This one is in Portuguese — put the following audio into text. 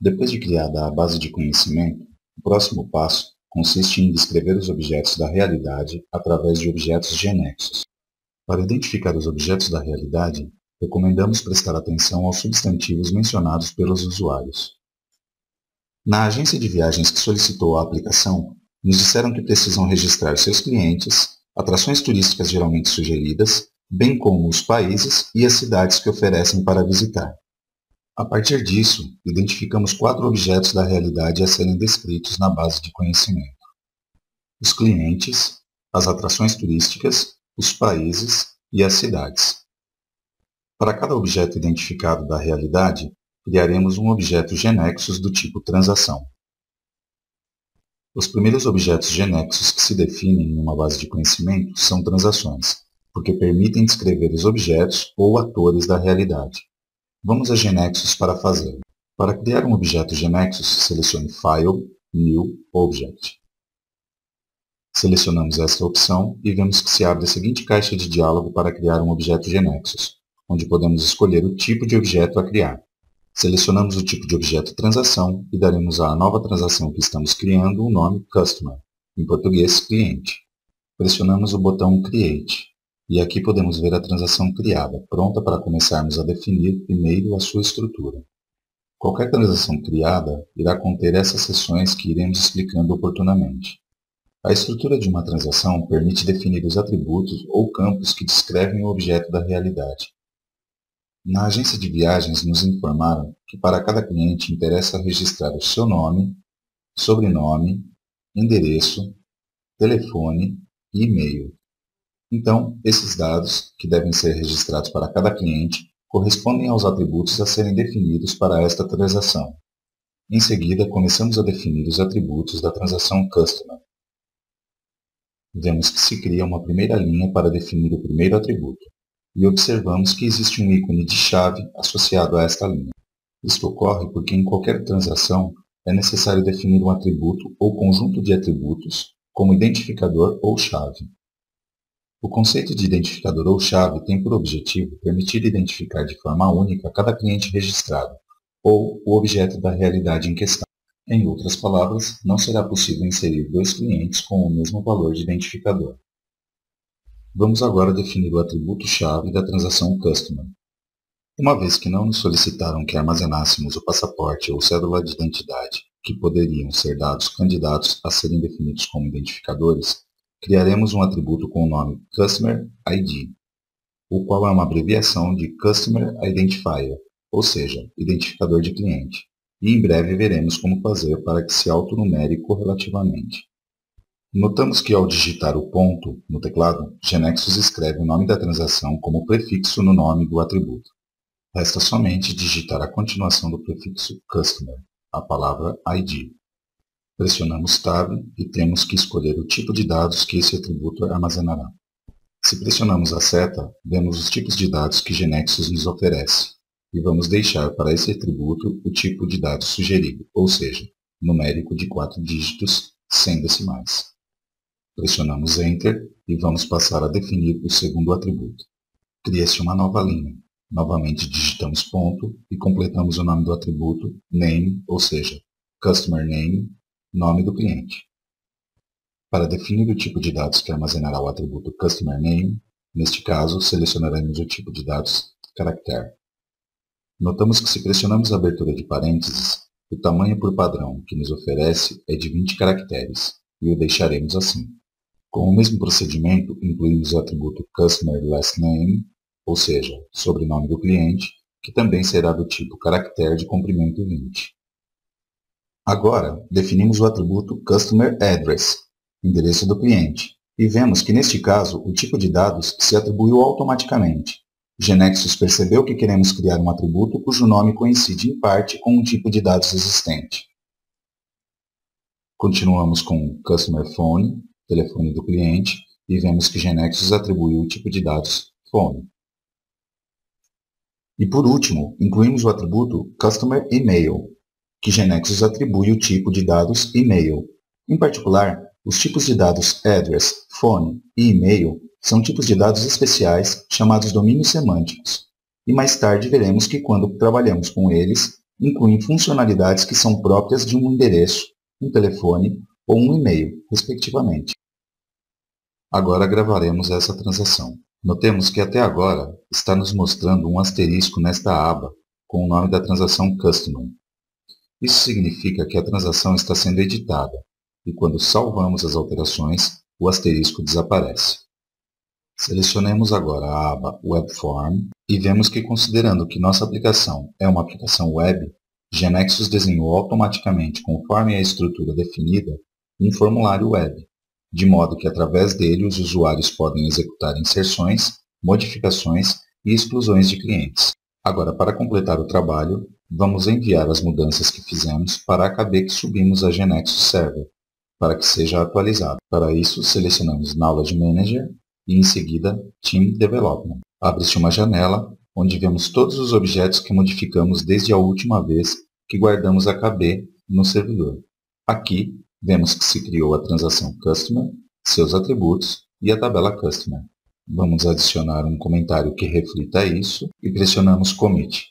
Depois de criada a base de conhecimento, o próximo passo consiste em descrever os objetos da realidade através de objetos genexos. Para identificar os objetos da realidade, recomendamos prestar atenção aos substantivos mencionados pelos usuários. Na agência de viagens que solicitou a aplicação, nos disseram que precisam registrar seus clientes, atrações turísticas geralmente sugeridas, bem como os países e as cidades que oferecem para visitar. A partir disso, identificamos 4 objetos da realidade a serem descritos na base de conhecimento: os clientes, as atrações turísticas, os países e as cidades. Para cada objeto identificado da realidade, criaremos um objeto genexus do tipo transação. Os primeiros objetos genexus que se definem em uma base de conhecimento são transações, porque permitem descrever os objetos ou atores da realidade. Vamos a genexus para fazê-lo. Para criar um objeto genexus, selecione File, New, Object. Selecionamos esta opção e vemos que se abre a seguinte caixa de diálogo para criar um objeto genexus, onde podemos escolher o tipo de objeto a criar. Selecionamos o tipo de objeto transação e daremos à nova transação que estamos criando o nome Customer, em português, cliente. Pressionamos o botão Create, e aqui podemos ver a transação criada, pronta para começarmos a definir primeiro a sua estrutura. Qualquer transação criada irá conter essas seções que iremos explicando oportunamente. A estrutura de uma transação permite definir os atributos ou campos que descrevem o objeto da realidade. Na agência de viagens nos informaram que para cada cliente interessa registrar o seu nome, sobrenome, endereço, telefone e e-mail. Então, esses dados, que devem ser registrados para cada cliente, correspondem aos atributos a serem definidos para esta transação. Em seguida, começamos a definir os atributos da transação Customer. Vemos que se cria uma primeira linha para definir o primeiro atributo, e observamos que existe um ícone de chave associado a esta linha. Isto ocorre porque em qualquer transação é necessário definir um atributo ou conjunto de atributos como identificador ou chave. O conceito de identificador ou chave tem por objetivo permitir identificar de forma única cada cliente registrado, ou o objeto da realidade em questão. Em outras palavras, não será possível inserir 2 clientes com o mesmo valor de identificador. Vamos agora definir o atributo-chave da transação Customer. Uma vez que não nos solicitaram que armazenássemos o passaporte ou cédula de identidade, que poderiam ser dados candidatos a serem definidos como identificadores, criaremos um atributo com o nome Customer ID, o qual é uma abreviação de Customer Identifier, ou seja, identificador de cliente, e em breve veremos como fazer para que se autonumere correlativamente. Notamos que ao digitar o ponto no teclado, Genexus escreve o nome da transação como prefixo no nome do atributo. Resta somente digitar a continuação do prefixo Customer, a palavra ID. Pressionamos Tab e temos que escolher o tipo de dados que esse atributo armazenará. Se pressionamos a seta, vemos os tipos de dados que Genexus nos oferece, e vamos deixar para esse atributo o tipo de dados sugerido, ou seja, numérico de 4 dígitos, sem decimais. Pressionamos Enter e vamos passar a definir o segundo atributo. Cria-se uma nova linha. Novamente digitamos ponto e completamos o nome do atributo Name, ou seja, Customer Name, nome do cliente. Para definir o tipo de dados que armazenará o atributo Customer Name, neste caso, selecionaremos o tipo de dados Character. Notamos que se pressionamos a abertura de parênteses, o tamanho por padrão que nos oferece é de 20 caracteres, e o deixaremos assim. Com o mesmo procedimento, incluímos o atributo Customer Last Name, ou seja, sobrenome do cliente, que também será do tipo caractere de comprimento 20. Agora, definimos o atributo Customer Address, endereço do cliente, e vemos que neste caso o tipo de dados se atribuiu automaticamente. Genexus percebeu que queremos criar um atributo cujo nome coincide em parte com um tipo de dados existente. Continuamos com Customer Phone, telefone do cliente, e vemos que Genexus atribuiu o tipo de dados Phone. E por último, incluímos o atributo Customer Email, que Genexus atribui o tipo de dados e-mail. Em particular, os tipos de dados address, phone e e-mail são tipos de dados especiais chamados domínios semânticos, e mais tarde veremos que quando trabalhamos com eles, incluem funcionalidades que são próprias de um endereço, um telefone ou um e-mail, respectivamente. Agora gravaremos essa transação. Notemos que até agora está nos mostrando um asterisco nesta aba com o nome da transação Customer. Isso significa que a transação está sendo editada e quando salvamos as alterações, o asterisco desaparece. Selecionemos agora a aba Web Form e vemos que, considerando que nossa aplicação é uma aplicação web, GeneXus desenhou automaticamente, conforme a estrutura definida, um formulário web, de modo que através dele os usuários podem executar inserções, modificações e exclusões de clientes. Agora, para completar o trabalho, vamos enviar as mudanças que fizemos para a KB que subimos a GeneXus Server, para que seja atualizado. Para isso, selecionamos Knowledge Manager e em seguida Team Development. Abre-se uma janela onde vemos todos os objetos que modificamos desde a última vez que guardamos a KB no servidor. Aqui, vemos que se criou a transação Customer, seus atributos e a tabela Customer. Vamos adicionar um comentário que reflita isso e pressionamos Commit.